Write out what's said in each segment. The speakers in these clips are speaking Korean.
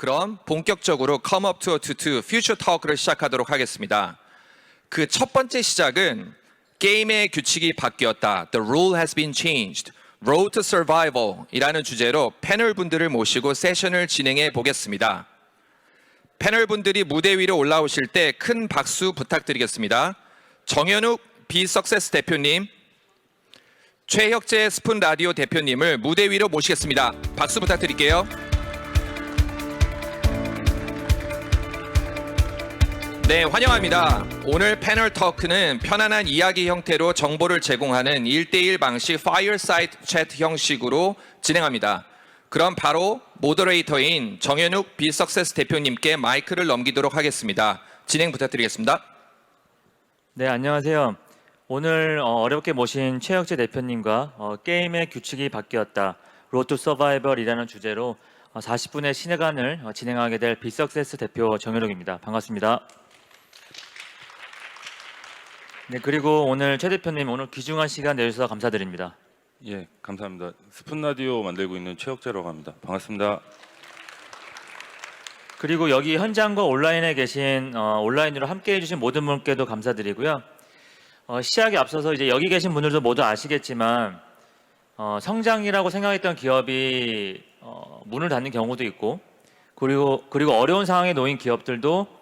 그럼 본격적으로 Come Up to a Tutu Future Talk를 시작하도록 하겠습니다. 그 첫 번째 시작은 게임의 규칙이 바뀌었다. The rule has been changed. Road to Survival 이라는 주제로 패널 분들을 모시고 세션을 진행해 보겠습니다. 패널 분들이 무대 위로 올라오실 때 큰 박수 부탁드리겠습니다. 정현욱 비석세스 대표님, 최혁재 스푼 라디오 대표님을 무대 위로 모시겠습니다. 박수 부탁드릴게요. 네, 환영합니다. 오늘 패널 터크는 편안한 이야기 형태로 정보를 제공하는 1대1 방식 파이어사이드 채트 형식으로 진행합니다. 그럼 바로 모더레이터인 정현욱 비석세스 대표님께 마이크를 넘기도록 하겠습니다. 진행 부탁드리겠습니다. 네, 안녕하세요. 오늘 어렵게 모신 최혁재 대표님과 게임의 규칙이 바뀌었다. Road to Survival이라는 주제로 40분의 시간을 진행하게 될 비석세스 대표 정현욱입니다. 반갑습니다. 네, 그리고 오늘 최 대표님 오늘 귀중한 시간 내주셔서 감사드립니다. 예, 감사합니다. 스푼 라디오 만들고 있는 최혁재라고 합니다. 반갑습니다. 그리고 여기 현장과 온라인에 계신 온라인으로 함께 해주신 모든 분께도 감사드리고요. 시작에 앞서서 이제 여기 계신 분들도 모두 아시겠지만 성장이라고 생각했던 기업이 문을 닫는 경우도 있고 그리고 어려운 상황에 놓인 기업들도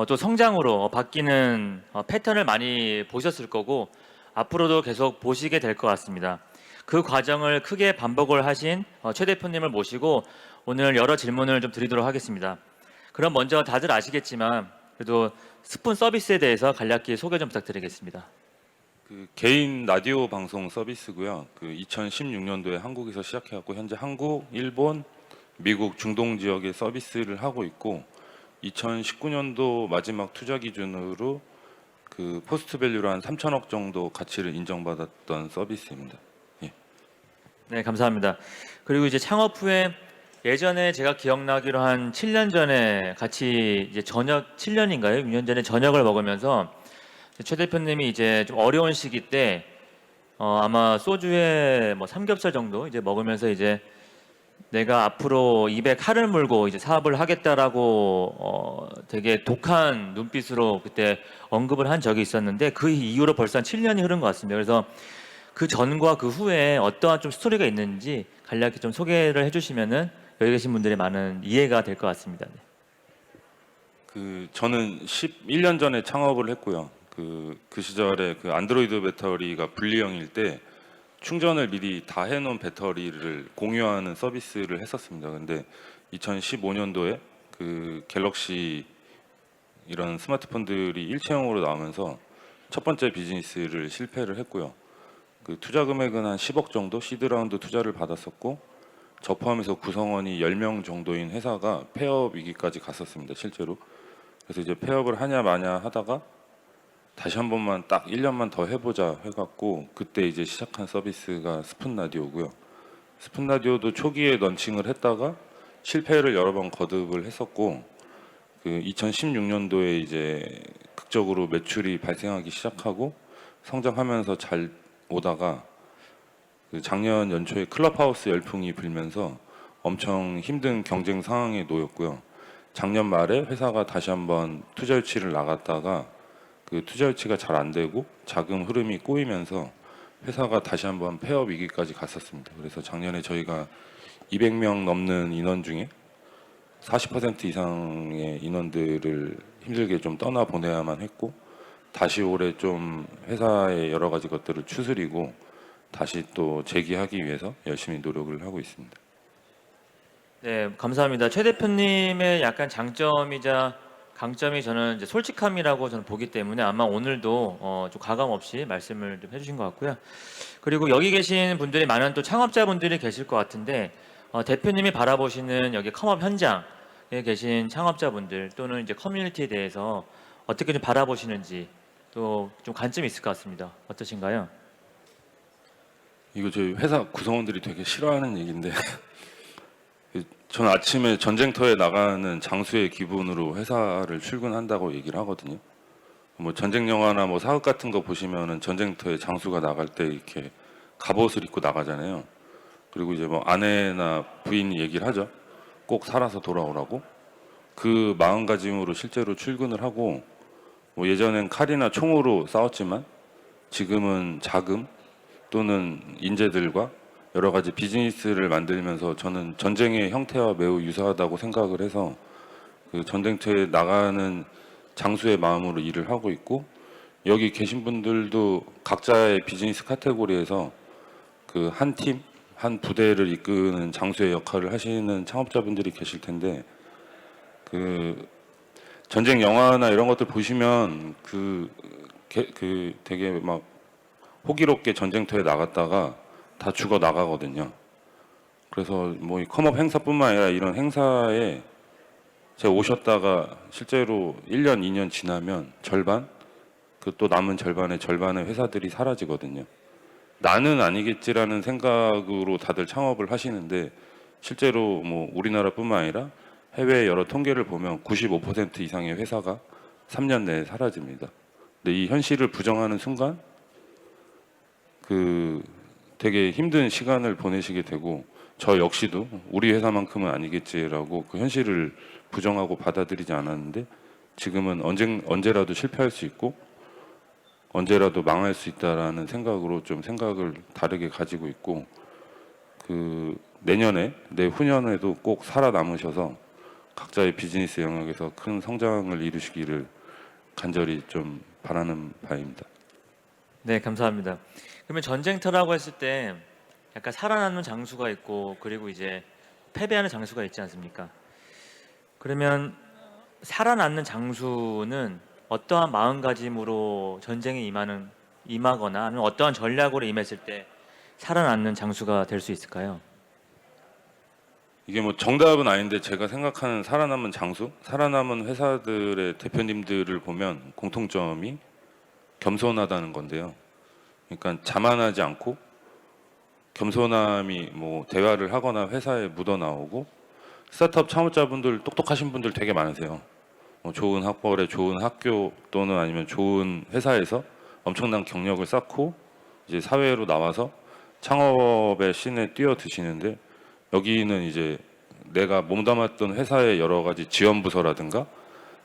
또 성장으로 바뀌는 패턴을 많이 보셨을 거고 앞으로도 계속 보시게 될 것 같습니다. 그 과정을 크게 반복을 하신 최 대표님을 모시고 오늘 여러 질문을 좀 드리도록 하겠습니다. 그럼 먼저 다들 아시겠지만 그래도 스푼 서비스에 대해서 간략히 소개 좀 부탁드리겠습니다. 그 개인 라디오 방송 서비스고요. 그 2016년도에 한국에서 시작해갖고 현재 한국, 일본, 미국, 중동 지역에 서비스를 하고 있고 2019년도 마지막 투자 기준으로 그 포스트 밸류로 한 3천억 정도 가치를 인정받았던 서비스입니다. 예. 네, 감사합니다. 그리고 이제 창업 후에 예전에 제가 기억나기로 한 7년 전에 같이 이제 7년인가요? 6년 전에 저녁을 먹으면서 최 대표님이 이제 좀 어려운 시기 때 아마 소주에 뭐 삼겹살 정도 이제 먹으면서 이제 내가 앞으로 입에 칼을 물고 이제 사업을 하겠다라고 되게 독한 눈빛으로 그때 언급을 한 적이 있었는데 그 이후로 벌써 한 7년이 흐른 것 같습니다. 그래서 그 전과 그 후에 어떠한 좀 스토리가 있는지 간략히 좀 소개를 해주시면은 여기 계신 분들이 많은 이해가 될 것 같습니다. 네. 그 저는 11년 전에 창업을 했고요. 그 시절에 그 안드로이드 배터리가 분리형일 때 충전을 미리 다 해놓은 배터리를 공유하는 서비스를 했었습니다. 근데 2015년도에 그 갤럭시 이런 스마트폰들이 일체형으로 나오면서 첫 번째 비즈니스를 실패를 했고요. 그 투자 금액은 한 10억 정도 시드 라운드 투자를 받았었고 저 포함해서 구성원이 10명 정도인 회사가 폐업 위기까지 갔었습니다. 실제로. 그래서 이제 폐업을 하냐 마냐 하다가 다시 한 번만 딱 1년만 더 해보자 해갖고 그때 이제 시작한 서비스가 스푼 라디오고요. 스푼 라디오도 초기에 런칭을 했다가 실패를 여러 번 거듭을 했었고 그 2016년도에 이제 극적으로 매출이 발생하기 시작하고 성장하면서 잘 오다가 그 작년 연초에 클럽하우스 열풍이 불면서 엄청 힘든 경쟁 상황에 놓였고요. 작년 말에 회사가 다시 한번 투자 유치를 나갔다가 그 투자 유치가 잘 안 되고 자금 흐름이 꼬이면서 회사가 다시 한번 폐업 위기까지 갔었습니다. 그래서 작년에 저희가 200명 넘는 인원 중에 40% 이상의 인원들을 힘들게 좀 떠나 보내야만 했고 다시 올해 좀 회사의 여러 가지 것들을 추스리고 다시 또 재기하기 위해서 열심히 노력을 하고 있습니다. 네, 감사합니다. 최 대표님의 약간 장점이자 강점이 저는 이제 솔직함이라고 저는 보기 때문에 아마 오늘도 좀 가감 없이 말씀을 좀 해주신 것 같고요. 그리고 여기 계신 분들이 많은 또 창업자분들이 계실 것 같은데 대표님이 바라보시는 여기 컴업 현장에 계신 창업자분들 또는 이제 커뮤니티에 대해서 어떻게 좀 바라보시는지 또 좀 관점이 있을 것 같습니다. 어떠신가요? 이거 저희 회사 구성원들이 되게 싫어하는 얘기인데 저는 아침에 전쟁터에 나가는 장수의 기분으로 회사를 출근한다고 얘기를 하거든요. 뭐 전쟁 영화나 뭐 사극 같은 거 보시면은 전쟁터에 장수가 나갈 때 이렇게 갑옷을 입고 나가잖아요. 그리고 이제 뭐 아내나 부인이 얘기를 하죠. 꼭 살아서 돌아오라고. 그 마음가짐으로 실제로 출근을 하고 뭐 예전엔 칼이나 총으로 싸웠지만 지금은 자금 또는 인재들과 여러 가지 비즈니스를 만들면서 저는 전쟁의 형태와 매우 유사하다고 생각을 해서 그 전쟁터에 나가는 장수의 마음으로 일을 하고 있고 여기 계신 분들도 각자의 비즈니스 카테고리에서 그 한 팀, 한 부대를 이끄는 장수의 역할을 하시는 창업자분들이 계실 텐데 그 전쟁 영화나 이런 것들 보시면 그 되게 막 호기롭게 전쟁터에 나갔다가 다 죽어 나가거든요. 그래서 뭐 이 컴업 행사뿐만 아니라 이런 행사에 제가 오셨다가 실제로 1년, 2년 지나면 절반, 그 또 남은 절반의 회사들이 사라지거든요. 나는 아니겠지라는 생각으로 다들 창업을 하시는데 실제로 뭐 우리나라뿐만 아니라 해외 여러 통계를 보면 95% 이상의 회사가 3년 내에 사라집니다. 근데 이 현실을 부정하는 순간 그 되게 힘든 시간을 보내시게 되고 저 역시도 우리 회사만큼은 아니겠지라고 그 현실을 부정하고 받아들이지 않았는데 지금은 언제라도 실패할 수 있고 언제라도 망할 수 있다라는 생각으로 좀 생각을 다르게 가지고 있고 그 내후년에도 꼭 살아남으셔서 각자의 비즈니스 영역에서 큰 성장을 이루시기를 간절히 좀 바라는 바입니다. 네, 감사합니다. 그러면 전쟁터라고 했을 때 약간 살아남는 장수가 있고 그리고 이제 패배하는 장수가 있지 않습니까? 그러면 살아남는 장수는 어떠한 마음가짐으로 전쟁에 임하거나 아니면 어떠한 전략으로 임했을 때 살아남는 장수가 될 수 있을까요? 이게 뭐 정답은 아닌데 제가 생각하는 살아남은 장수, 살아남은 회사들의 대표님들을 보면 공통점이 겸손하다는 건데요. 그러니까 자만하지 않고 겸손함이 뭐 대화를 하거나 회사에 묻어 나오고 스타트업 창업자분들 똑똑하신 분들 되게 많으세요. 뭐 좋은 학벌에 좋은 학교 또는 아니면 좋은 회사에서 엄청난 경력을 쌓고 이제 사회로 나와서 창업의 씬에 뛰어드시는데 여기는 이제 내가 몸담았던 회사의 여러 가지 지원 부서라든가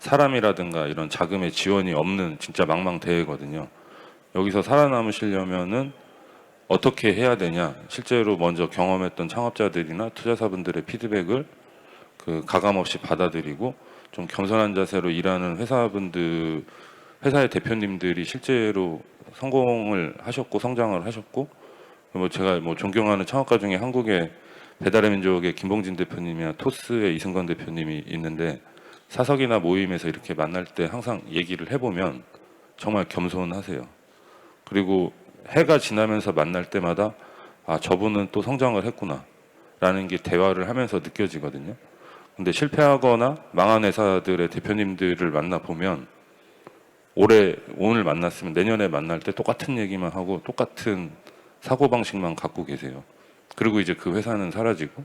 사람이라든가 이런 자금의 지원이 없는 진짜 망망대해거든요. 여기서 살아남으시려면은 어떻게 해야 되냐? 실제로 먼저 경험했던 창업자들이나 투자사분들의 피드백을 그 가감 없이 받아들이고 좀 겸손한 자세로 일하는 회사의 대표님들이 실제로 성공을 하셨고 성장을 하셨고 뭐 제가 뭐 존경하는 창업가 중에 한국의 배달의 민족의 김봉진 대표님이나 토스의 이승건 대표님이 있는데 사석이나 모임에서 이렇게 만날 때 항상 얘기를 해보면 정말 겸손하세요. 그리고 해가 지나면서 만날 때마다 아 저분은 또 성장을 했구나 라는 게 대화를 하면서 느껴지거든요. 근데 실패하거나 망한 회사들의 대표님들을 만나보면 오늘 만났으면 내년에 만날 때 똑같은 얘기만 하고 똑같은 사고방식만 갖고 계세요. 그리고 이제 그 회사는 사라지고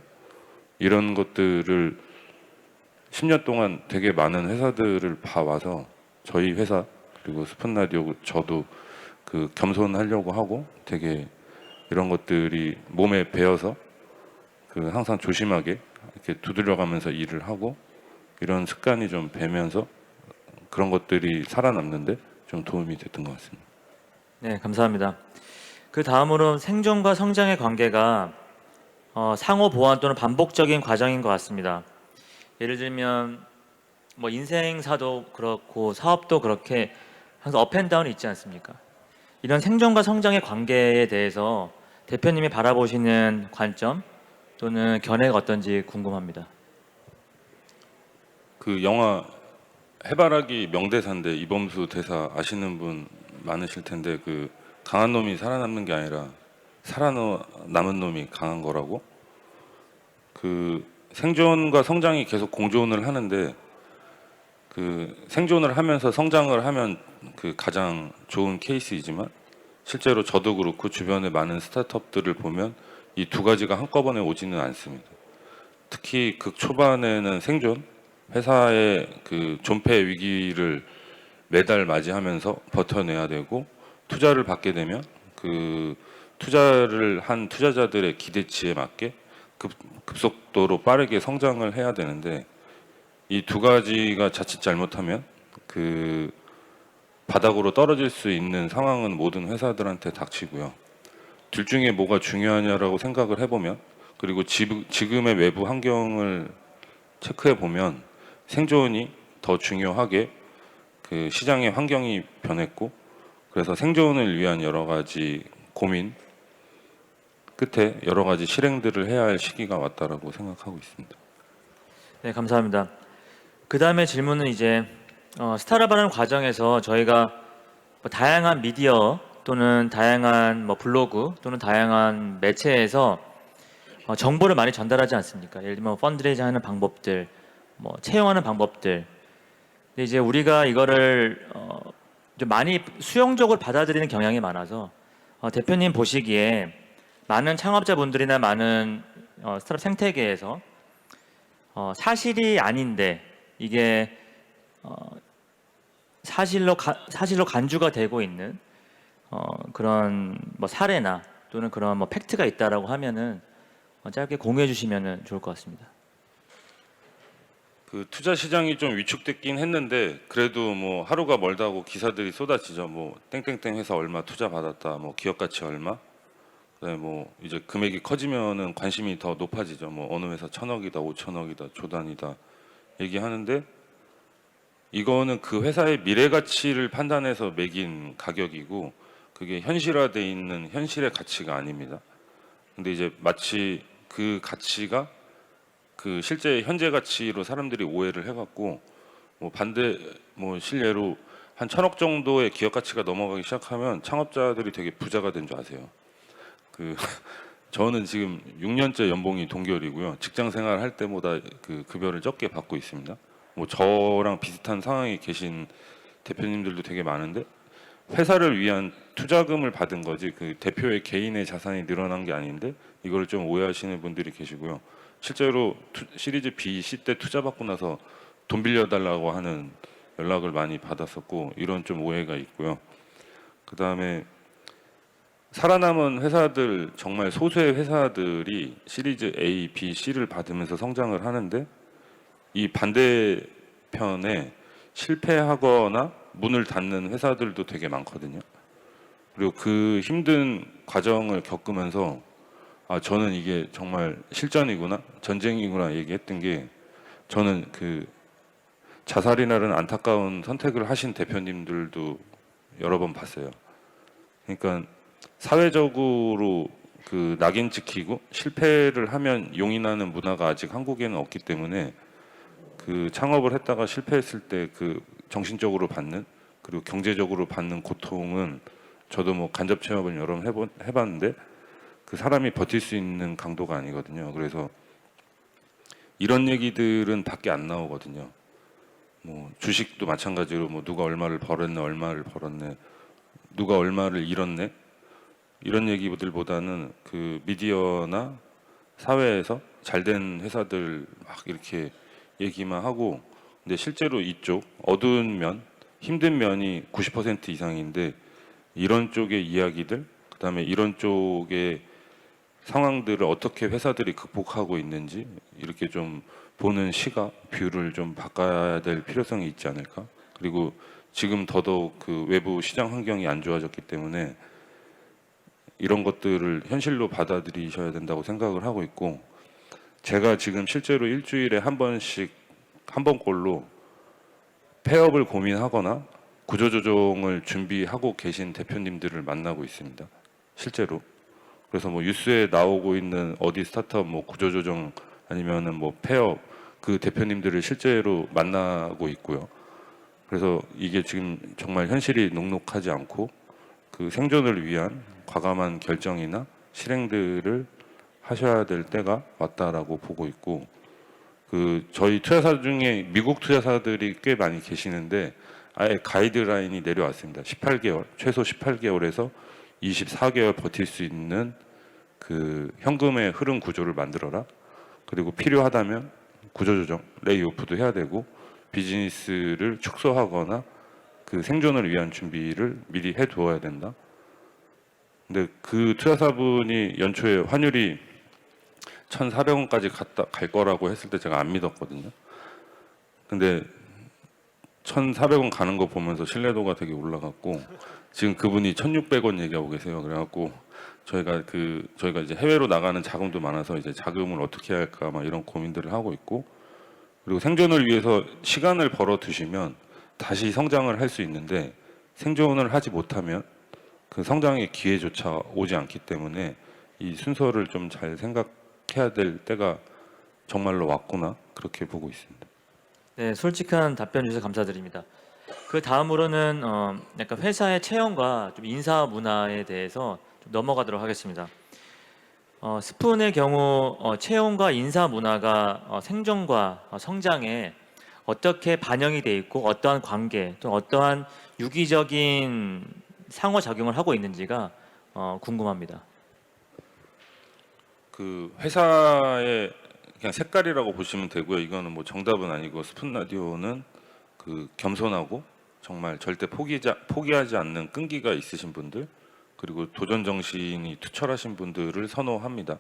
이런 것들을 10년 동안 되게 많은 회사들을 봐와서 저희 회사 그리고 스푼라디오 저도 그 겸손하려고 하고 되게 이런 것들이 몸에 배어서 그 항상 조심하게 이렇게 두드려가면서 일을 하고 이런 습관이 좀 배면서 그런 것들이 살아남는데 좀 도움이 됐던 것 같습니다. 네, 감사합니다. 그 다음으로 생존과 성장의 관계가 상호 보완 또는 반복적인 과정인 것 같습니다. 예를 들면 뭐 인생사도 그렇고 사업도 그렇게 항상 업앤다운이 있지 않습니까? 이런 생존과 성장의 관계에 대해서 대표님이 바라보시는 관점 또는 견해가 어떤지 궁금합니다. 그 영화 해바라기 명대사인데 이범수 대사 아시는 분 많으실 텐데 그 강한 놈이 살아남는 게 아니라 살아남은 놈이 강한 거라고 그 생존과 성장이 계속 공존을 하는데 그 생존을 하면서 성장을 하면 그 가장 좋은 케이스이지만 실제로 저도 그렇고 주변의 많은 스타트업들을 보면 이 두 가지가 한꺼번에 오지는 않습니다. 특히 극 초반에는 생존, 회사의 그 존폐 위기를 매달 맞이하면서 버텨내야 되고 투자를 받게 되면 그 투자를 한 투자자들의 기대치에 맞게 급속도로 빠르게 성장을 해야 되는데 이 두 가지가 자칫 잘못하면 그 바닥으로 떨어질 수 있는 상황은 모든 회사들한테 닥치고요. 둘 중에 뭐가 중요하냐라고 생각을 해보면, 그리고 지금의 외부 환경을 체크해 보면 생존이 더 중요하게 그 시장의 환경이 변했고, 그래서 생존을 위한 여러 가지 고민 끝에 여러 가지 실행들을 해야 할 시기가 왔다라고 생각하고 있습니다. 네, 감사합니다. 그 다음에 질문은 이제 스타트업하는 과정에서 저희가 뭐 다양한 미디어 또는 다양한 뭐 블로그 또는 다양한 매체에서 정보를 많이 전달하지 않습니까? 예를 들면 펀드레이징 하는 방법들, 뭐 채용하는 방법들. 근데 이제 우리가 이거를 좀 많이 수용적으로 받아들이는 경향이 많아서 대표님 보시기에 많은 창업자분들이나 많은 스타트업 생태계에서 사실이 아닌데 이게 사실로 간주가 되고 있는 그런 뭐 사례나 또는 그런 뭐 팩트가 있다라고 하면은 짧게 공유해 주시면은 좋을 것 같습니다. 그 투자 시장이 좀 위축됐긴 했는데 그래도 뭐 하루가 멀다고 기사들이 쏟아지죠. 뭐 땡땡땡 회사 얼마 투자 받았다, 뭐 기업 가치 얼마. 그다음에 뭐 이제 금액이 커지면은 관심이 더 높아지죠. 뭐 어느 회사 1,000억이다, 5,000억이다, 조단이다 얘기하는데, 이거는 그 회사의 미래 가치를 판단해서 매긴 가격이고 그게 현실화돼 있는 현실의 가치가 아닙니다. 근데 이제 마치 그 가치가 그 실제 현재 가치로 사람들이 오해를 해갖고 뭐 반대 뭐 실례로 한 1,000억 정도의 기업 가치가 넘어가기 시작하면 창업자들이 되게 부자가 된 줄 아세요. 그 저는 지금 6년째 연봉이 동결이고요. 직장 생활 할 때보다 그 급여를 적게 받고 있습니다. 뭐 저랑 비슷한 상황에 계신 대표님들도 되게 많은데 회사를 위한 투자금을 받은 거지 그 대표의 개인의 자산이 늘어난 게 아닌데 이걸 좀 오해하시는 분들이 계시고요. 실제로 시리즈 B, C 때 투자 받고 나서 돈 빌려달라고 하는 연락을 많이 받았었고 이런 좀 오해가 있고요. 그 다음에 살아남은 회사들, 정말 소수의 회사들이 시리즈 A, B, C를 받으면서 성장을 하는데 이 반대편에 실패하거나 문을 닫는 회사들도 되게 많거든요. 그리고 그 힘든 과정을 겪으면서 저는 이게 정말 실전이구나, 전쟁이구나 얘기했던 게, 저는 그 자살이라는 안타까운 선택을 하신 대표님들도 여러 번 봤어요. 그러니까 사회적으로 그 낙인 찍히고 실패를 하면 용인하는 문화가 아직 한국에는 없기 때문에 그 창업을 했다가 실패했을 때 그 정신적으로 받는 그리고 경제적으로 받는 고통은 저도 뭐 간접 체험을 여러 번 해봤는데 그 사람이 버틸 수 있는 강도가 아니거든요. 그래서 이런 얘기들은 밖에 안 나오거든요. 뭐 주식도 마찬가지로 뭐 누가 얼마를 벌었네, 얼마를 벌었네, 누가 얼마를 잃었네, 이런 얘기들보다는 그 미디어나 사회에서 잘된 회사들 막 이렇게 얘기만 하고, 근데 실제로 이쪽 어두운 면, 힘든 면이 90% 이상인데 이런 쪽의 이야기들, 그다음에 이런 쪽의 상황들을 어떻게 회사들이 극복하고 있는지 이렇게 좀 보는 시각, 뷰를 좀 바꿔야 될 필요성이 있지 않을까. 그리고 지금 더더욱 그 외부 시장 환경이 안 좋아졌기 때문에 이런 것들을 현실로 받아들이셔야 된다고 생각을 하고 있고, 제가 지금 실제로 일주일에 한 번씩 한 번꼴로 폐업을 고민하거나 구조조정을 준비하고 계신 대표님들을 만나고 있습니다. 실제로. 그래서 뭐 뉴스에 나오고 있는 어디 스타트업 뭐 구조조정 아니면은 뭐 폐업, 그 대표님들을 실제로 만나고 있고요. 그래서 이게 지금 정말 현실이 녹록하지 않고 그 생존을 위한 과감한 결정이나 실행들을 하셔야 될 때가 왔다라고 보고 있고, 그 저희 투자사 중에 미국 투자사들이 꽤 많이 계시는데 아예 가이드라인이 내려왔습니다. 18개월, 최소 18개월에서 24개월 버틸 수 있는 그 현금의 흐름 구조를 만들어라. 그리고 필요하다면 구조조정, 레이오프도 해야 되고 비즈니스를 축소하거나 그 생존을 위한 준비를 미리 해두어야 된다. 근데 그 투자사분이 연초에 환율이 1,400원까지 갈 거라고 했을 때 제가 안 믿었거든요. 근데 1,400원 가는 거 보면서 신뢰도가 되게 올라갔고 지금 그분이 1,600원 얘기하고 계세요. 그래갖고 저희가 이제 해외로 나가는 자금도 많아서 이제 자금을 어떻게 해야 할까 막 이런 고민들을 하고 있고, 그리고 생존을 위해서 시간을 벌어 두시면 다시 성장을 할 수 있는데 생존을 하지 못하면 그 성장의 기회조차 오지 않기 때문에 이 순서를 좀 잘 생각해야 될 때가 정말로 왔구나, 그렇게 보고 있습니다. 네, 솔직한 답변 주셔서 감사드립니다. 그 다음으로는 약간 회사의 체형과 좀 인사 문화에 대해서 좀 넘어가도록 하겠습니다. 스푼의 경우 채용과 인사 문화가 생존과 성장에 어떻게 반영이 돼 있고 어떠한 관계 또 어떠한 유기적인 상호작용을 하고 있는지가 궁금합니다. 그 회사의 그냥 색깔이라고 보시면 되고요. 이거는 뭐 정답은 아니고 스푼 라디오는 그 겸손하고 정말 절대 포기하지 않는 끈기가 있으신 분들, 그리고 도전 정신이 투철하신 분들을 선호합니다.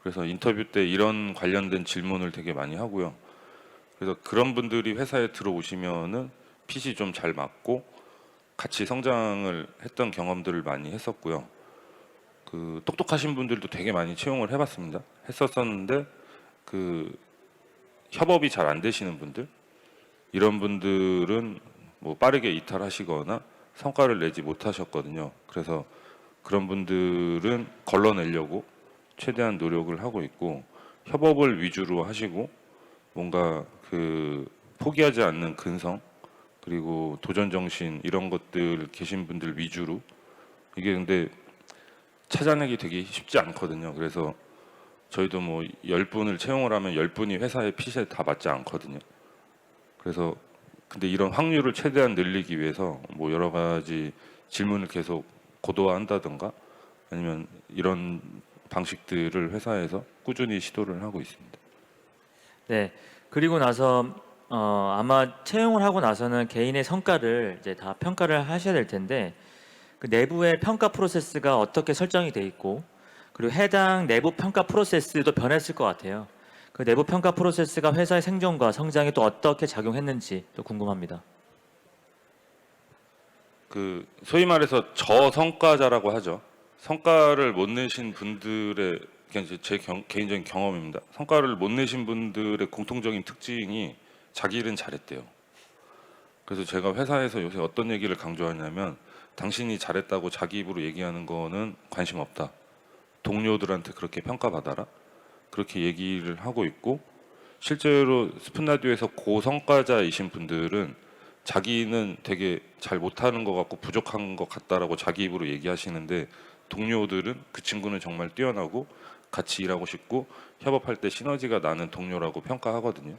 그래서 인터뷰 때 이런 관련된 질문을 되게 많이 하고요. 그래서 그런 분들이 회사에 들어오시면은 핏이 좀 잘 맞고 같이 성장을 했던 경험들을 많이 했었고요. 그 똑똑하신 분들도 되게 많이 채용을 해봤습니다. 했었었는데 그 협업이 잘 안 되시는 분들, 이런 분들은 뭐 빠르게 이탈하시거나 성과를 내지 못하셨거든요. 그래서 그런 분들은 걸러내려고 최대한 노력을 하고 있고, 협업을 위주로 하시고 뭔가 그 포기하지 않는 근성 그리고 도전 정신 이런 것들 계신 분들 위주로, 이게 근데 찾아내기 되게 쉽지 않거든요. 그래서 저희도 뭐 10분을 채용을 하면 10분이 회사의 핏에 다 맞지 않거든요. 그래서 근데 이런 확률을 최대한 늘리기 위해서 뭐 여러 가지 질문을 계속 고도화한다든가 아니면 이런 방식들을 회사에서 꾸준히 시도를 하고 있습니다. 네, 그리고 나서 아마 채용을 하고 나서는 개인의 성과를 이제 다 평가를 하셔야 될 텐데 그 내부의 평가 프로세스가 어떻게 설정이 돼 있고 그리고 해당 내부 평가 프로세스도 변했을 것 같아요. 그 내부 평가 프로세스가 회사의 생존과 성장에 또 어떻게 작용했는지 또 궁금합니다. 그 소위 말해서 저성과자라고 하죠. 성과를 못 내신 분들의, 그냥 이제 제 개인적인 경험입니다. 성과를 못 내신 분들의 공통적인 특징이 자기 일은 잘했대요. 그래서 제가 회사에서 요새 어떤 얘기를 강조하냐면, 당신이 잘했다고 자기 입으로 얘기하는 거는 관심 없다. 동료들한테 그렇게 평가받아라. 그렇게 얘기를 하고 있고, 실제로 스푼 라디오에서 고성과자이신 분들은 자기는 되게 잘 못하는 것 같고 부족한 것 같다라고 자기 입으로 얘기하시는데, 동료들은 그 친구는 정말 뛰어나고 같이 일하고 싶고 협업할 때 시너지가 나는 동료라고 평가하거든요.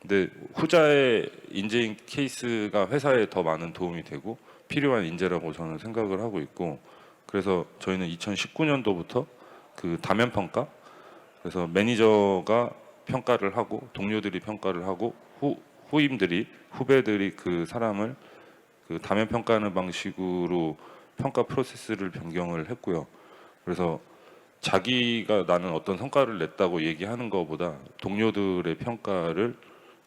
근데 후자의 인재인 케이스가 회사에 더 많은 도움이 되고 필요한 인재라고 저는 생각을 하고 있고, 그래서 저희는 2019년도부터 그 다면 평가, 그래서 매니저가 평가를 하고 동료들이 평가를 하고 후배들이 그 사람을 그 다면 평가하는 방식으로 평가 프로세스를 변경을 했고요. 그래서 자기가 나는 어떤 성과를 냈다고 얘기하는 것보다 동료들의 평가를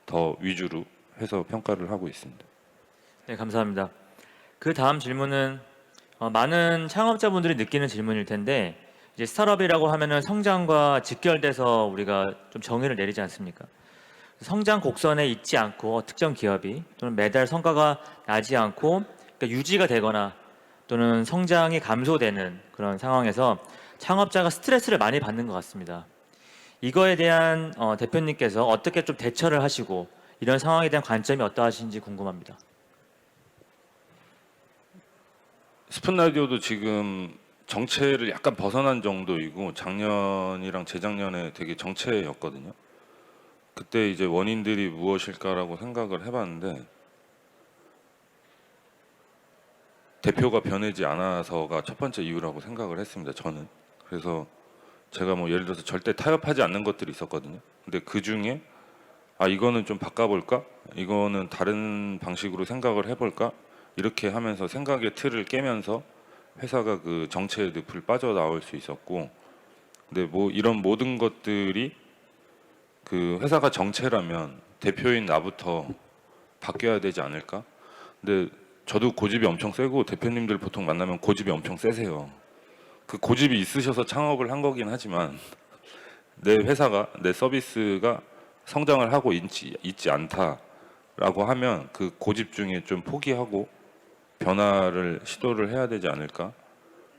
더 위주로 해서 평가를 하고 있습니다. 네, 감사합니다. 그 다음 질문은 많은 창업자분들이 느끼는 질문일 텐데 이제 스타트업이라고 하면은 성장과 직결돼서 우리가 좀 정의를 내리지 않습니까? 성장 곡선에 있지 않고 특정 기업이 또는 매달 성과가 나지 않고 그러니까 유지가 되거나 또는 성장이 감소되는 그런 상황에서 창업자가 스트레스를 많이 받는 것 같습니다. 이거에 대한 대표님께서 어떻게 좀 대처를 하시고 이런 상황에 대한 관점이 어떠하신지 궁금합니다. 스푼 라디오도 지금 정체를 약간 벗어난 정도이고 작년이랑 재작년에 되게 정체였거든요. 그때 이제 원인들이 무엇일까라고 생각을 해봤는데, 대표가 변하지 않아서가 첫 번째 이유라고 생각을 했습니다. 저는. 그래서 제가 뭐 예를 들어서 절대 타협하지 않는 것들이 있었거든요. 근데 그 중에 이거는 좀 바꿔볼까? 이거는 다른 방식으로 생각을 해볼까? 이렇게 하면서 생각의 틀을 깨면서 회사가 그 정체의 늪을 빠져나올 수 있었고, 근데 뭐 이런 모든 것들이 그 회사가 정체라면 대표인 나부터 바뀌어야 되지 않을까? 근데 저도 고집이 엄청 세고 대표님들 보통 만나면 고집이 엄청 세세요. 그 고집이 있으셔서 창업을 한 거긴 하지만 내 회사가 내 서비스가 성장을 하고 있지 않다라고 하면 그 고집 중에 좀 포기하고 변화를 시도를 해야 되지 않을까?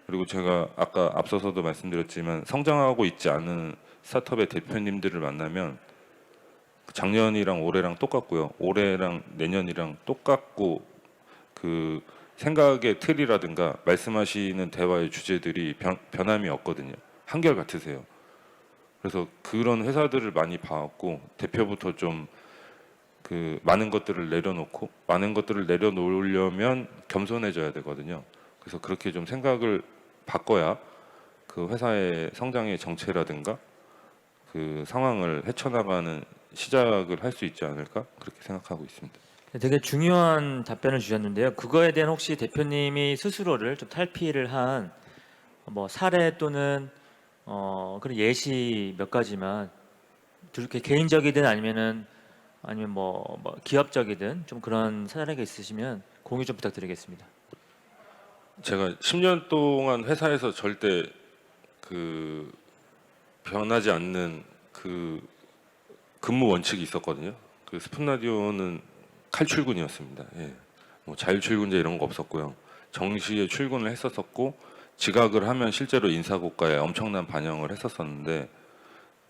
그리고 제가 아까 앞서서도 말씀드렸지만 성장하고 있지 않은 스타트업의 대표님들을 만나면 작년이랑 올해랑 똑같고요. 올해랑 내년이랑 똑같고 그 생각의 틀이라든가 말씀하시는 대화의 주제들이 변함이 없거든요. 한결 같으세요. 그래서 그런 회사들을 많이 봐왔고 대표부터 좀 그 많은 것들을 내려놓고 많은 것들을 내려놓으려면 겸손해져야 되거든요. 그래서 그렇게 좀 생각을 바꿔야 그 회사의 성장의 정체라든가 그 상황을 헤쳐나가는 시작을 할 수 있지 않을까 그렇게 생각하고 있습니다. 되게 중요한 답변을 주셨는데요. 그거에 대한 혹시 대표님이 스스로를 좀 탈피를 한 뭐 사례 또는 그런 예시 몇 가지만 이렇게 개인적이든 아니면 뭐 기업적이든 좀 그런 사례가 있으시면 공유 좀 부탁드리겠습니다. 제가 10년 동안 회사에서 절대 그 변하지 않는 그 근무 원칙이 있었거든요. 그 스푼 라디오는 칼출근이었습니다. 예. 뭐 자율출근제 이런 거 없었고요. 정시에 출근을 했었었고 지각을 하면 실제로 인사고과에 엄청난 반영을 했었었는데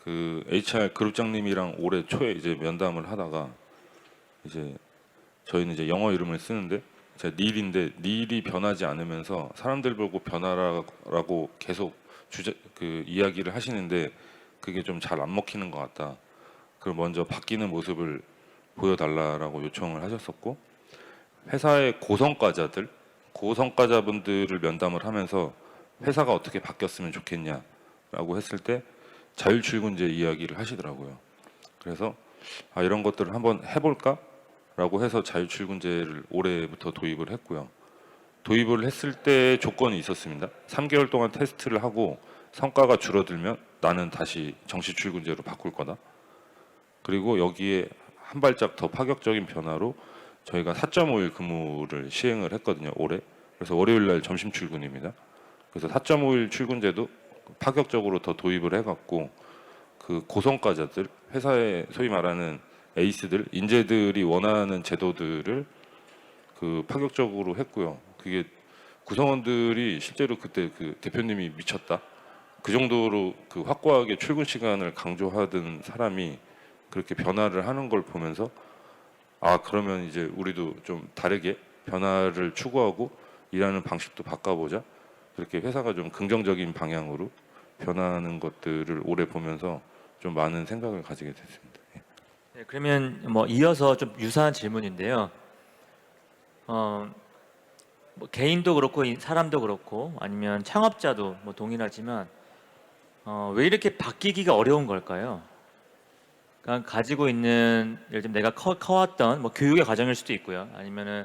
그 HR 그룹장님이랑 올해 초에 이제 면담을 하다가 이제 저희는 이제 영어 이름을 쓰는데 제 닐인데 닐이 변하지 않으면서 사람들 보고 변화라고 계속 그 이야기를 하시는데 그게 좀 잘 안 먹히는 것 같다. 그걸 먼저 바뀌는 모습을 보여달라라고 요청을 하셨었고 회사의 고성과자분들을 면담을 하면서 회사가 어떻게 바뀌었으면 좋겠냐라고 했을 때 자율출근제 이야기를 하시더라고요. 그래서 이런 것들을 한번 해볼까라고 해서 자율출근제를 올해부터 도입을 했고요. 도입을 했을 때 조건이 있었습니다. 3개월 동안 테스트를 하고 성과가 줄어들면 나는 다시 정시 출근제로 바꿀 거다. 그리고 여기에 한 발짝 더 파격적인 변화로 저희가 4.5일 근무를 시행을 했거든요. 올해. 그래서 월요일 날 점심 출근입니다. 그래서 4.5일 출근제도 파격적으로 더 도입을 해갖고 그 고성과자들 회사의 소위 말하는 에이스들 인재들이 원하는 제도들을 그 파격적으로 했고요. 그게 구성원들이 실제로 그때 그 대표님이 미쳤다. 그 정도로 그 확고하게 출근 시간을 강조하던 사람이 그렇게 변화를 하는 걸 보면서 그러면 이제 우리도 좀 다르게 변화를 추구하고 일하는 방식도 바꿔보자. 그렇게 회사가 좀 긍정적인 방향으로 변하는 것들을 올해 보면서 좀 많은 생각을 가지게 됐습니다. 예. 네, 그러면 뭐 이어서 좀 유사한 질문인데요. 뭐 개인도 그렇고 사람도 그렇고 아니면 창업자도 뭐 동일하지만 왜 이렇게 바뀌기가 어려운 걸까요? 그러니까 가지고 있는 예를 들면 내가 커왔던 뭐 교육의 과정일 수도 있고요. 아니면은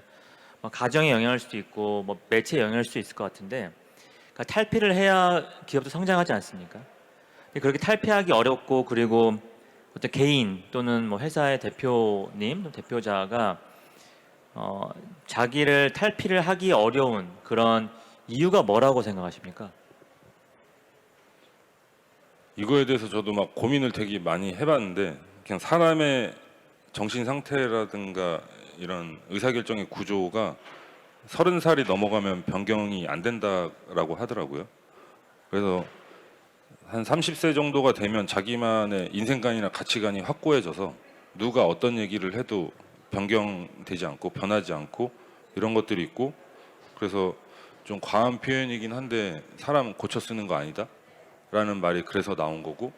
뭐 가정의 영향일 수도 있고 뭐 매체의 영향일 수도 있을 것 같은데 그러니까 탈피를 해야 기업도 성장하지 않습니까? 근데 그렇게 탈피하기 어렵고 그리고 어떤 개인 또는 뭐 회사의 대표님, 대표자가 자기를 탈피를 하기 어려운 그런 이유가 뭐라고 생각하십니까? 이거에 대해서 저도 막 고민을 되게 많이 해봤는데 그냥 사람의 정신 상태라든가 이런 의사결정의 구조가 30살이 넘어가면 변경이 안 된다라고 하더라고요. 그래서 한 30세 정도가 되면 자기만의 인생관이나 가치관이 확고해져서 누가 어떤 얘기를 해도 변경되지 않고 변하지 않고 이런 것들이 있고 그래서 좀 과한 표현이긴 한데 사람 고쳐 쓰는 거 아니다? 라는 말이 그래서 나온 거고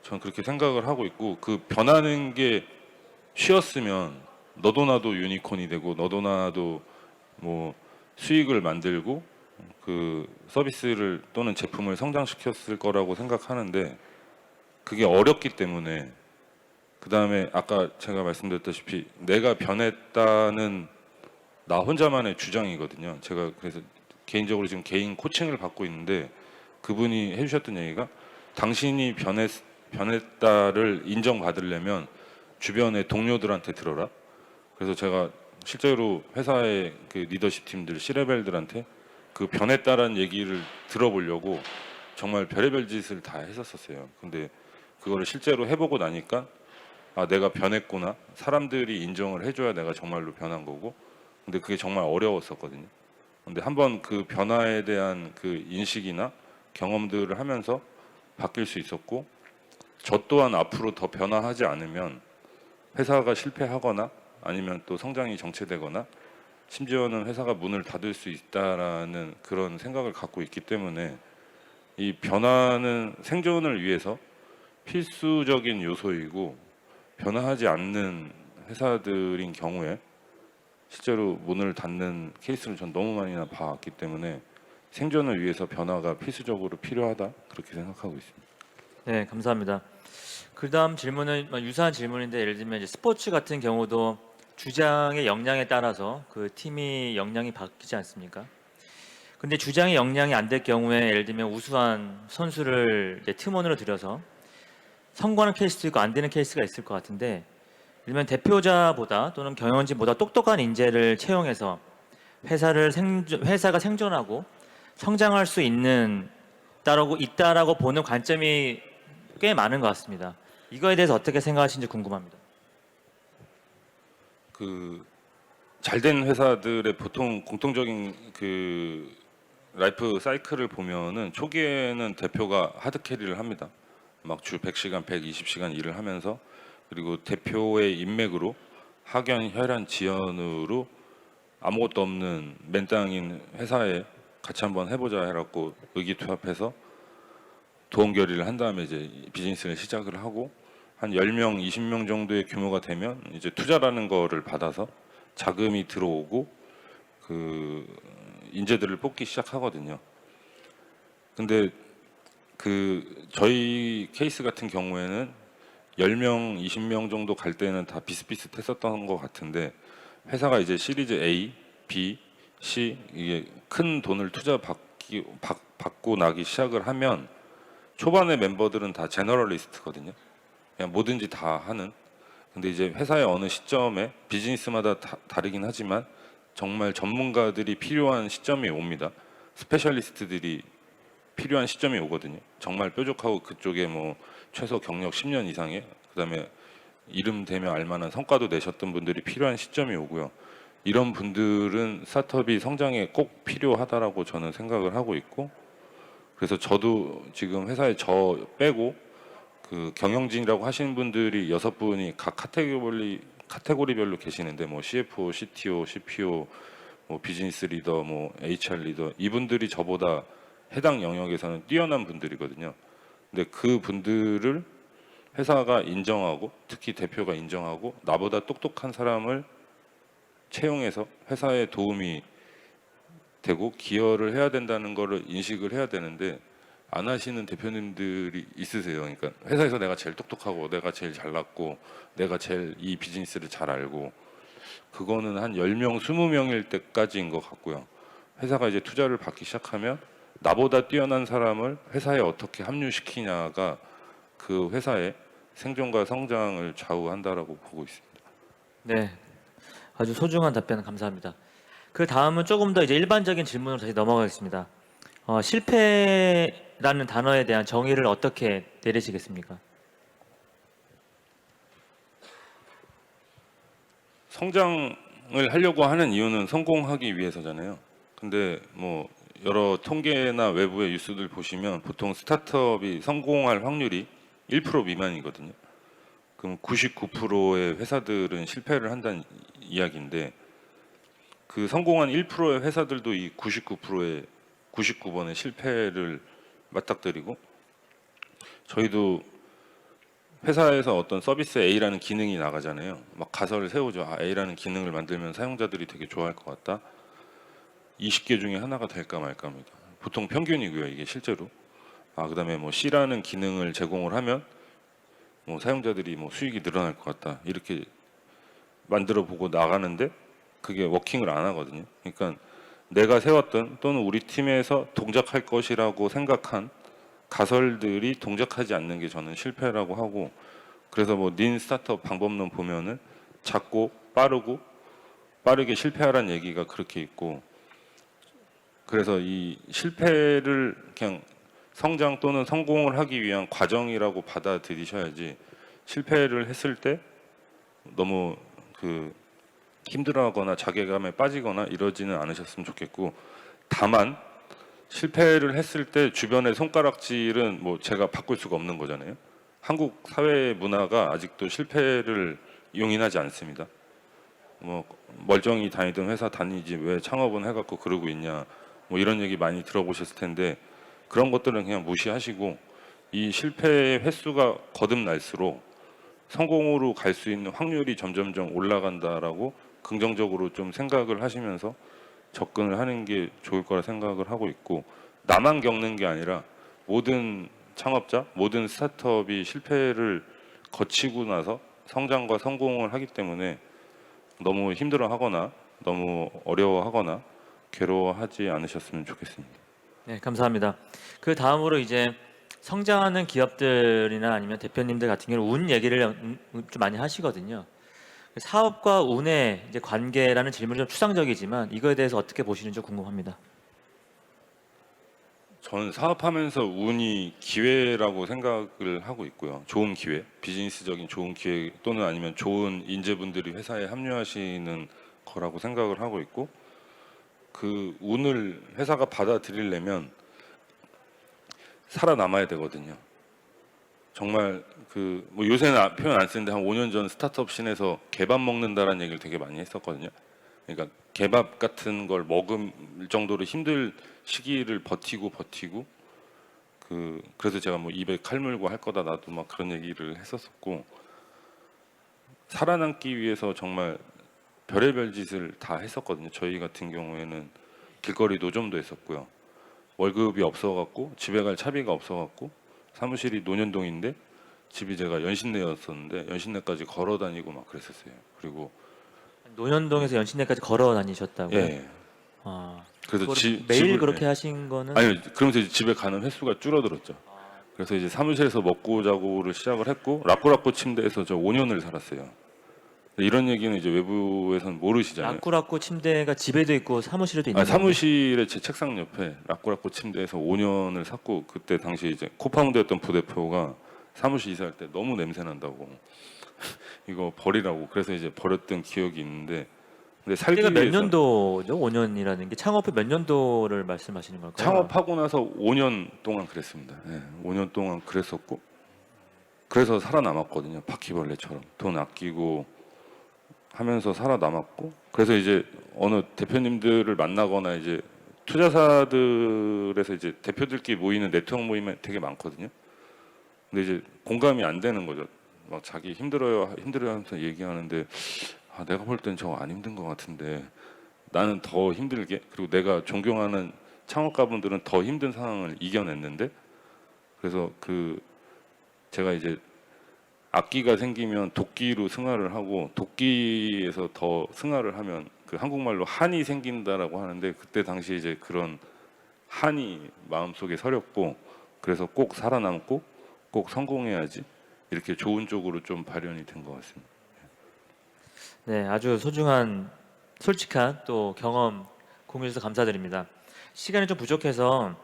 저는 그렇게 생각을 하고 있고 그 변하는 게 쉬웠으면 너도 나도 유니콘이 되고 너도 나도 뭐 수익을 만들고 그 서비스를 또는 제품을 성장시켰을 거라고 생각하는데 그게 어렵기 때문에 그 다음에 아까 제가 말씀드렸다시피 내가 변했다는 나 혼자만의 주장이거든요. 제가 그래서 개인적으로 지금 개인 코칭을 받고 있는데 그분이 해주셨던 얘기가 당신이 변했다를 인정받으려면 주변의 동료들한테 들어라. 그래서 제가 실제로 회사의 그 리더십 팀들 C레벨들한테 그 변했다라는 얘기를 들어보려고 정말 별의별 짓을 다 했었어요. 근데 그거를 실제로 해보고 나니까 아, 내가 변했구나. 사람들이 인정을 해줘야 내가 정말로 변한 거고. 근데 그게 정말 어려웠었거든요. 근데 한번 그 변화에 대한 그 인식이나 경험들을 하면서 바뀔 수 있었고, 저 또한 앞으로 더 변화하지 않으면 회사가 실패하거나 아니면 또 성장이 정체되거나 심지어는 회사가 문을 닫을 수 있다라는 그런 생각을 갖고 있기 때문에 이 변화는 생존을 위해서 필수적인 요소이고, 변화하지 않는 회사들인 경우에 실제로 문을 닫는 케이스를 전 너무 많이나 봐왔기 때문에 생존을 위해서 변화가 필수적으로 필요하다, 그렇게 생각하고 있습니다. 네, 감사합니다. 그다음 질문은 유사한 질문인데, 예를 들면 이제 스포츠 같은 경우도 주장의 역량에 따라서 그 팀이 역량이 바뀌지 않습니까? 근데 주장의 역량이 안 될 경우에 예를 들면 우수한 선수를 이제 팀원으로 들여서 성공하는 케이스도 있고 안 되는 케이스가 있을 것 같은데, 예를 들면 대표자보다 또는 경영진보다 똑똑한 인재를 채용해서 회사가 생존하고 성장할 수 있다라고 보는 관점이 꽤 많은 것 같습니다. 이거에 대해서 어떻게 생각하시는지 궁금합니다. 그 잘된 회사들의 보통 공통적인 그 라이프 사이클을 보면은 초기에는 대표가 하드 캐리를 합니다. 막 주 100시간, 120시간 일을 하면서, 그리고 대표의 인맥으로 학연, 혈연, 지연으로 아무것도 없는 맨땅인 회사에 같이 한번 해보자 해갖고 의기투합해서 도움결의를 한 다음에 이제 비즈니스를 시작을 하고, 한 10명, 20명 정도의 규모가 되면 이제 투자라는 거를 받아서 자금이 들어오고 그 인재들을 뽑기 시작하거든요. 근데 그 저희 케이스 같은 경우에는 10명, 20명 정도 갈 때는 다 비슷비슷했었던 것 같은데, 회사가 이제 시리즈 A, B, C 이게 큰 돈을 받고 나기 시작을 하면 초반에 멤버들은 다 제너럴리스트거든요. 그냥 뭐든지 다 하는. 근데 이제 회사의 어느 시점에 비즈니스마다 다르긴 하지만 정말 전문가들이 필요한 시점이 옵니다. 스페셜리스트들이 필요한 시점이 오거든요. 정말 뾰족하고 그쪽에 뭐 최소 경력 10년 이상의, 그다음에 이름 대면 알만한 성과도 내셨던 분들이 필요한 시점이 오고요. 이런 분들은 스타트업이 성장에 꼭 필요하다라고 저는 생각을 하고 있고, 그래서 저도 지금 회사에 저 빼고 그 경영진이라고 하시는 분들이 6분이 각 카테고리별로 계시는데, 뭐 CFO, CTO, CPO, 뭐 비즈니스 리더, 뭐 HR 리더, 이분들이 저보다 해당 영역에서는 뛰어난 분들이거든요. 근데 그 분들을 회사가 인정하고, 특히 대표가 인정하고 나보다 똑똑한 사람을 채용해서 회사에 도움이 되고 기여를 해야 된다는 거를 인식을 해야 되는데, 안 하시는 대표님들이 있으세요. 그러니까 회사에서 내가 제일 똑똑하고 내가 제일 잘났고 내가 제일 이 비즈니스를 잘 알고, 그거는 한 10명, 20명일 때까지인 것 같고요. 회사가 이제 투자를 받기 시작하면 나보다 뛰어난 사람을 회사에 어떻게 합류시키냐가 그 회사의 생존과 성장을 좌우한다라고 보고 있습니다. 네, 아주 소중한 답변 감사합니다. 그 다음은 조금 더 이제 일반적인 질문으로 다시 넘어가겠습니다. 실패라는 단어에 대한 정의를 어떻게 내리시겠습니까? 성장을 하려고 하는 이유는 성공하기 위해서잖아요. 근데 뭐 여러 통계나 외부의 뉴스들 보시면 보통 스타트업이 성공할 확률이 1% 미만이거든요. 그럼 99%의 회사들은 실패를 한다는 이야기인데, 그 성공한 1%의 회사들도 이 99%의 99번의 실패를 맞닥뜨리고, 저희도 회사에서 어떤 서비스 A라는 기능이 나가잖아요. 막 가설을 세우죠. 아, A라는 기능을 만들면 사용자들이 되게 좋아할 것 같다. 20개 중에 하나가 될까 말까입니다. 보통 평균이고요, 이게 실제로. 그다음에 뭐 C라는 기능을 제공을 하면 뭐 사용자들이 뭐 수익이 늘어날 것 같다, 이렇게 만들어 보고 나가는데 그게 워킹을 안 하거든요. 그러니까 내가 세웠던 또는 우리 팀에서 동작할 것이라고 생각한 가설들이 동작하지 않는 게 저는 실패라고 하고, 그래서 뭐 닌 스타트업 방법론 보면은 작고 빠르게 실패하라는 얘기가 그렇게 있고, 그래서 이 실패를 그냥 성장 또는 성공을 하기 위한 과정이라고 받아들이셔야지, 실패를 했을 때 너무 힘들어하거나 자괴감에 빠지거나 이러지는 않으셨으면 좋겠고, 다만 실패를 했을 때 주변의 손가락질은 뭐 제가 바꿀 수가 없는 거잖아요. 한국 사회 문화가 아직도 실패를 용인하지 않습니다. 뭐 멀쩡히 다니던 회사 다니지 왜 창업은 해갖고 그러고 있냐, 뭐 이런 얘기 많이 들어보셨을 텐데, 그런 것들은 그냥 무시하시고, 이 실패의 횟수가 거듭날수록 성공으로 갈 수 있는 확률이 점점점 올라간다라고 긍정적으로 좀 생각을 하시면서 접근을 하는 게 좋을 거라 생각을 하고 있고, 나만 겪는 게 아니라 모든 창업자, 모든 스타트업이 실패를 거치고 나서 성장과 성공을 하기 때문에 너무 힘들어하거나 너무 어려워하거나 괴로워하지 않으셨으면 좋겠습니다. 네, 감사합니다. 그 다음으로 이제 성장하는 기업들이나 아니면 대표님들 같은 경우는 운 얘기를 좀 많이 하시거든요. 사업과 운의 이제 관계라는 질문이 좀 추상적이지만 이거에 대해서 어떻게 보시는지 궁금합니다. 저는 사업하면서 운이 기회라고 생각을 하고 있고요. 좋은 기회, 비즈니스적인 좋은 기회 또는 아니면 좋은 인재분들이 회사에 합류하시는 거라고 생각을 하고 있고, 그 운을 회사가 받아들이려면 살아남아야 되거든요. 정말 뭐 요새는 표현 안 쓰는데 한 5년 전 스타트업 씬에서 개밥 먹는다라는 얘기를 되게 많이 했었거든요. 그러니까 개밥 같은 걸 먹을 정도로 힘들 시기를 버티고 그래서 제가 뭐 입에 칼 물고 할 거다 나도 막 그런 얘기를 했었었고, 살아남기 위해서 정말 별의별 짓을 다 했었거든요. 저희 같은 경우에는 길거리 노점도 했었고요. 월급이 없어갖고 집에 갈 차비가 없어갖고 사무실이 논현동인데 집이 제가 연신내였었는데 연신내까지 걸어 다니고 막 그랬었어요. 그리고 논현동에서 연신내까지 걸어 다니셨다고요? 예. 아, 그래서 매일 집을, 그렇게 예. 하신 거는? 아니요. 그러면서 이제 집에 가는 횟수가 줄어들었죠. 그래서 이제 사무실에서 먹고 자고를 시작을 했고, 라꾸라꾸 침대에서 저 5년을 살았어요. 이런 얘기는 이제 외부에서는 모르시잖아요. 라꾸라꾸 침대가 집에도 있고 사무실에도 있는 아니, 거예요? 사무실에 제 책상 옆에 라꾸라꾸 침대에서 5년을 샀고, 그때 당시 이제 코파운드였던 부대표가 사무실 이사할 때 너무 냄새 난다고 이거 버리라고, 그래서 이제 버렸던 기억이 있는데, 근데 살기 그때가 몇 위해서 년도죠? 5년이라는 게 창업 후 몇 년도를 말씀하시는 걸까요? 창업하고 나서 5년 동안 그랬습니다. 5년 동안 그랬었고, 그래서 살아남았거든요. 바퀴벌레처럼 돈 아끼고 하면서 살아남았고, 그래서 이제 어느 대표님들을 만나거나 이제 투자사들에서 이제 대표들끼리 모이는 네트워크 모임이 되게 많거든요. 근데 이제 공감이 안 되는 거죠. 막 자기 힘들어요 하면서 얘기하는데, 아, 내가 볼 땐 저거 안 힘든 것 같은데 나는 더 힘들게, 그리고 내가 존경하는 창업가분들은 더 힘든 상황을 이겨냈는데, 그래서 제가 이제 악기가 생기면 도끼로 승화를 하고, 도끼에서 더 승화를 하면 한국말로 한이 생긴다라고 하는데, 그때 당시 이제 그런 한이 마음속에 서렸고, 그래서 꼭 살아남고 꼭 성공해야지, 이렇게 좋은 쪽으로 좀 발현이 된 것 같습니다. 네, 아주 소중한 솔직한 또 경험 공유해 주셔서 감사드립니다. 시간이 좀 부족해서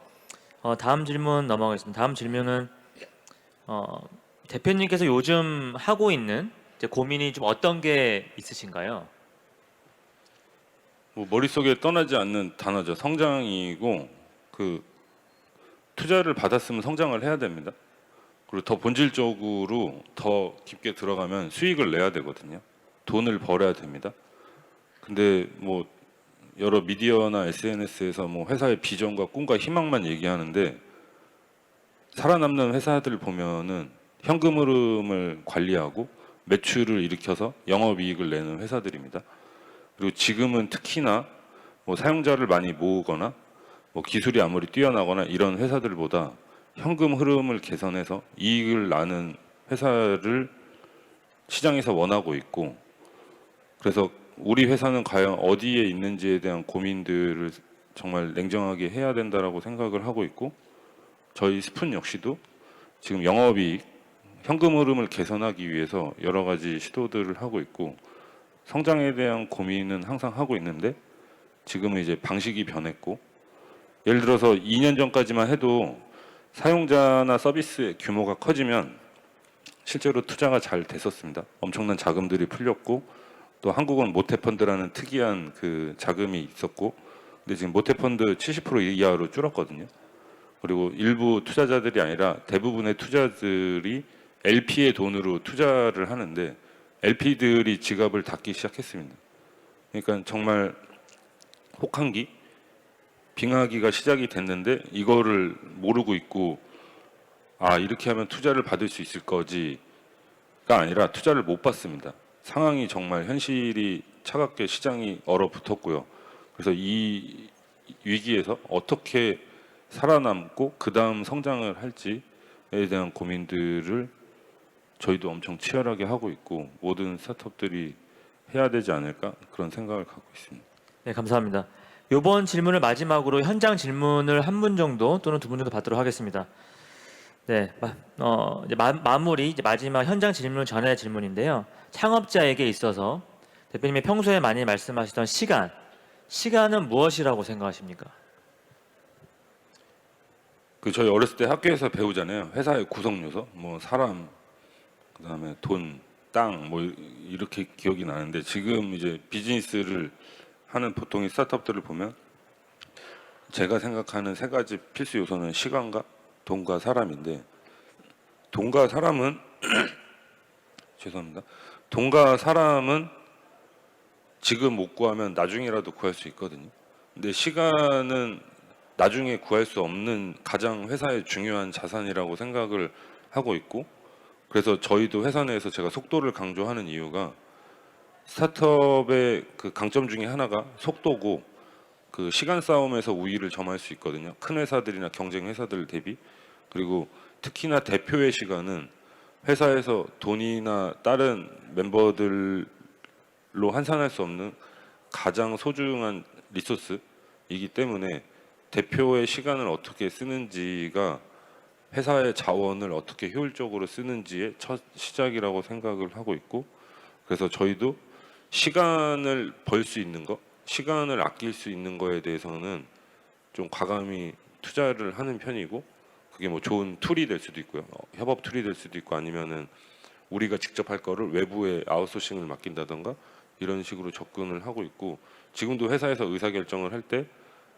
다음 질문 넘어가겠습니다. 다음 질문은 대표님께서 요즘 하고 있는 이제 고민이 좀 어떤 게 있으신가요? 뭐 머릿속에 떠나지 않는 단어죠. 성장이고, 투자를 받았으면 성장을 해야 됩니다. 그리고 더 본질적으로 더 깊게 들어가면 수익을 내야 되거든요. 돈을 벌어야 됩니다. 근데 뭐 여러 미디어나 SNS에서 뭐 회사의 비전과 꿈과 희망만 얘기하는데, 살아남는 회사들 보면은 현금 흐름을 관리하고 매출을 일으켜서 영업이익을 내는 회사들입니다. 그리고 지금은 특히나 뭐 사용자를 많이 모으거나 뭐 기술이 아무리 뛰어나거나 이런 회사들보다 현금 흐름을 개선해서 이익을 나는 회사를 시장에서 원하고 있고, 그래서 우리 회사는 과연 어디에 있는지에 대한 고민들을 정말 냉정하게 해야 된다라고 생각을 하고 있고, 저희 스푼 역시도 지금 영업이익 현금 흐름을 개선하기 위해서 여러 가지 시도들을 하고 있고 성장에 대한 고민은 항상 하고 있는데 지금은 이제 방식이 변했고 예를 들어서 2년 전까지만 해도 사용자나 서비스의 규모가 커지면 실제로 투자가 잘 됐었습니다. 엄청난 자금들이 풀렸고 또 한국은 모태펀드라는 특이한 그 자금이 있었고 근데 지금 모태펀드 70% 이하로 줄었거든요. 그리고 일부 투자자들이 아니라 대부분의 투자들이 LP의 돈으로 투자를 하는데 LP들이 지갑을 닫기 시작했습니다. 그러니까 정말 혹한기, 빙하기가 시작이 됐는데 이거를 모르고 있고 아 이렇게 하면 투자를 받을 수 있을 거지가 아니라 투자를 못 받습니다. 상황이 정말 현실이 차갑게 시장이 얼어붙었고요. 그래서 이 위기에서 어떻게 살아남고 그 다음 성장을 할지에 대한 고민들을 저희도 엄청 치열하게 하고 있고 모든 스타트업들이 해야 되지 않을까 그런 생각을 갖고 있습니다. 네, 감사합니다. 이번 질문을 마지막으로 현장 질문을 한 분 정도 또는 두 분 정도 받도록 하겠습니다. 네, 이제 마무리 이제 마지막 현장 질문 전의 질문인데요. 창업자에게 있어서 대표님이 평소에 많이 말씀하시던 시간은 무엇이라고 생각하십니까? 그 저희 어렸을 때 학교에서 배우잖아요. 회사의 구성 요소, 뭐 사람, 그다음에 돈, 땅, 뭐 이렇게 기억이 나는데 지금 이제 비즈니스를 하는 보통의 스타트업들을 보면 제가 생각하는 세 가지 필수 요소는 시간과 돈과 사람인데 돈과 사람은 죄송합니다. 돈과 사람은 지금 못 구하면 나중이라도 구할 수 있거든요. 근데 시간은 나중에 구할 수 없는 가장 회사의 중요한 자산이라고 생각을 하고 있고 그래서 저희도 회사 내에서 제가 속도를 강조하는 이유가 스타트업의 그 강점 중에 하나가 속도고 그 시간 싸움에서 우위를 점할 수 있거든요. 큰 회사들이나 경쟁 회사들 대비 그리고 특히나 대표의 시간은 회사에서 돈이나 다른 멤버들로 환산할 수 없는 가장 소중한 리소스이기 때문에 대표의 시간을 어떻게 쓰는지가 회사의 자원을 어떻게 효율적으로 쓰는지의 첫 시작이라고 생각을 하고 있고 그래서 저희도 시간을 벌 수 있는 거, 시간을 아낄 수 있는 거에 대해서는 좀 과감히 투자를 하는 편이고 그게 뭐 좋은 툴이 될 수도 있고요. 협업 툴이 될 수도 있고 아니면은 우리가 직접 할 거를 외부에 아웃소싱을 맡긴다던가 이런 식으로 접근을 하고 있고 지금도 회사에서 의사결정을 할 때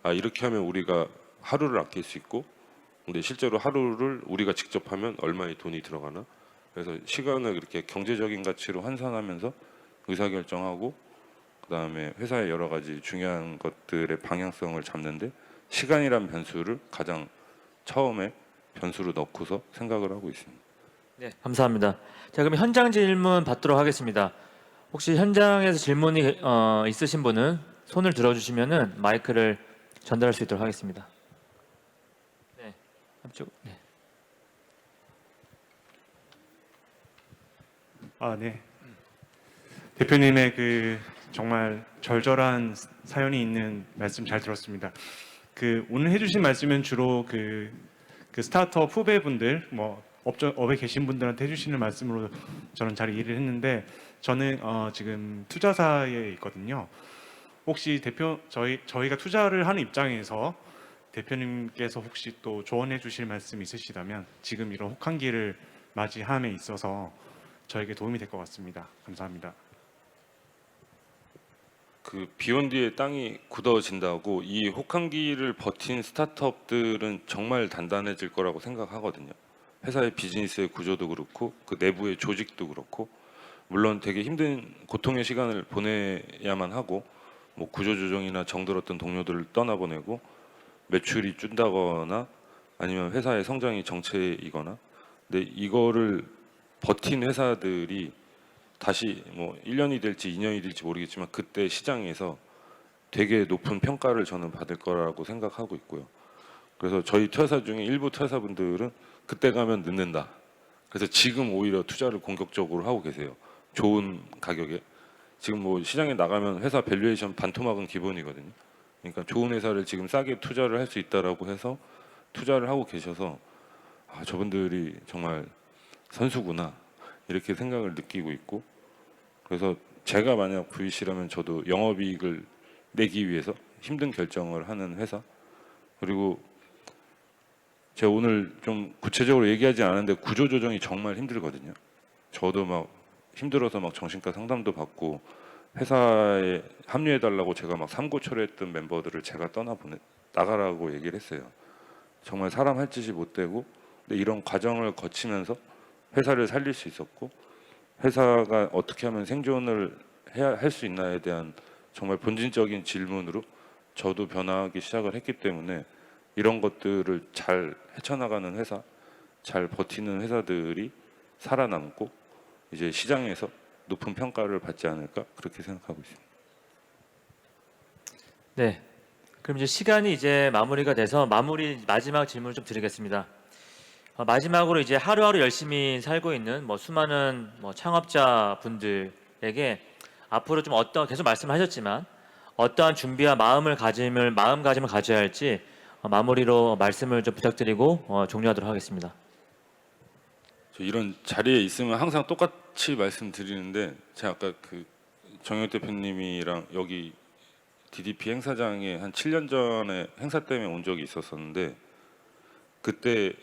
아, 이렇게 하면 우리가 하루를 아낄 수 있고 근데 실제로 하루를 우리가 직접 하면 얼마의 돈이 들어가나 그래서 시간을 이렇게 경제적인 가치로 환산하면서 의사결정하고 그다음에 회사의 여러 가지 중요한 것들의 방향성을 잡는데 시간이란 변수를 가장 처음에 변수로 넣고서 생각을 하고 있습니다. 네, 감사합니다. 자, 그럼 현장 질문 받도록 하겠습니다. 혹시 현장에서 질문이 있으신 분은 손을 들어주시면은 마이크를 전달할 수 있도록 하겠습니다. 네, 앞쪽. 네. 아, 네. 대표님의 그 정말 절절한 사연이 있는 말씀 잘 들었습니다. 그 오늘 해주신 말씀은 주로 그 스타트업 후배분들, 뭐 업에 계신 분들한테 해주시는 말씀으로 저는 잘 이해를 했는데 저는 지금 투자사에 있거든요. 혹시 저희가 투자를 하는 입장에서 대표님께서 혹시 또 조언해 주실 말씀 있으시다면 지금 이런 혹한기를 맞이함에 있어서 저에게 도움이 될 것 같습니다. 감사합니다. 그 비온 뒤에 땅이 굳어진다고 이 혹한기를 버틴 스타트업들은 정말 단단해질 거라고 생각하거든요. 회사의 비즈니스의 구조도 그렇고 그 내부의 조직도 그렇고 물론 되게 힘든 고통의 시간을 보내야만 하고 뭐 구조조정이나 정들었던 동료들을 떠나보내고 매출이 준다거나 아니면 회사의 성장이 정체이거나 근데 이거를 버틴 회사들이 다시 뭐 1년이 될지 2년이 될지 모르겠지만 그때 시장에서 되게 높은 평가를 저는 받을 거라고 생각하고 있고요. 그래서 저희 퇴사 중에 일부 퇴사분들은 그때 가면 늦는다. 그래서 지금 오히려 투자를 공격적으로 하고 계세요. 좋은 가격에. 지금 뭐 시장에 나가면 회사 밸류에이션 반토막은 기본이거든요. 그러니까 좋은 회사를 지금 싸게 투자를 할 수 있다라고 해서 투자를 하고 계셔서 아, 저분들이 정말 선수구나 이렇게 생각을 느끼고 있고, 그래서 제가 만약 VC라면 저도 영업이익을 내기 위해서 힘든 결정을 하는 회사, 그리고 제가 오늘 좀 구체적으로 얘기하지 않았는데 구조조정이 정말 힘들거든요. 저도 막 힘들어서 막 정신과 상담도 받고 회사에 합류해달라고 제가 막 삼고초려했던 멤버들을 제가 나가라고 얘기를 했어요. 정말 사람 할 짓이 못 되고, 근데 이런 과정을 거치면서 회사를 살릴 수 있었고, 회사가 어떻게 하면 생존을 할 수 있나에 대한 정말 본질적인 질문으로 저도 변화하기 시작을 했기 때문에 이런 것들을 잘 헤쳐나가는 회사, 잘 버티는 회사들이 살아남고 이제 시장에서 높은 평가를 받지 않을까 그렇게 생각하고 있습니다. 네. 그럼 이제 시간이 이제 마무리가 돼서 마지막 질문을 좀 드리겠습니다. 마지막으로 이제 하루하루 열심히 살고 있는 수많은 창업자 분들에게 앞으로 좀 계속 말씀하셨지만 어떠한 준비와 마음가짐을 가져야 할지 마무리로 말씀을 좀 부탁드리고 종료하도록 하겠습니다. 저 이런 자리에 있으면 항상 똑같이 말씀드리는데, 제가 아까 그 정혁 대표님이랑 여기 DDP 행사장에 한 7년 전에 행사 때문에 온 적이 있었었는데, 그때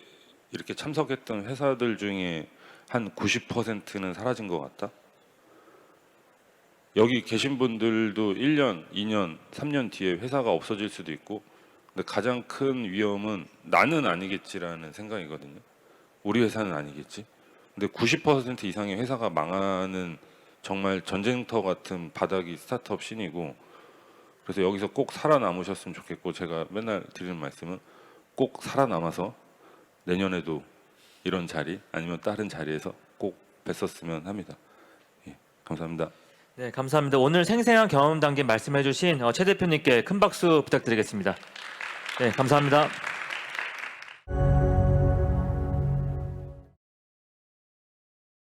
이렇게 참석했던 회사들 중에 한 90%는 사라진 것 같다. 여기 계신 분들도 1년, 2년, 3년 뒤에 회사가 없어질 수도 있고, 근데 가장 큰 위험은 나는 아니겠지라는 생각이거든요. 우리 회사는 아니겠지. 근데 90% 이상의 회사가 망하는 정말 전쟁터 같은 바닥이 스타트업 씬이고, 그래서 여기서 꼭 살아남으셨으면 좋겠고, 제가 맨날 드리는 말씀은 꼭 살아남아서 내년에도 이런 자리 아니면 다른 자리에서 꼭 뵀었으면 합니다. 예, 감사합니다. 네, 감사합니다. 오늘 생생한 경험 담긴 말씀해주신 최 대표님께 큰 박수 부탁드리겠습니다. 네, 감사합니다.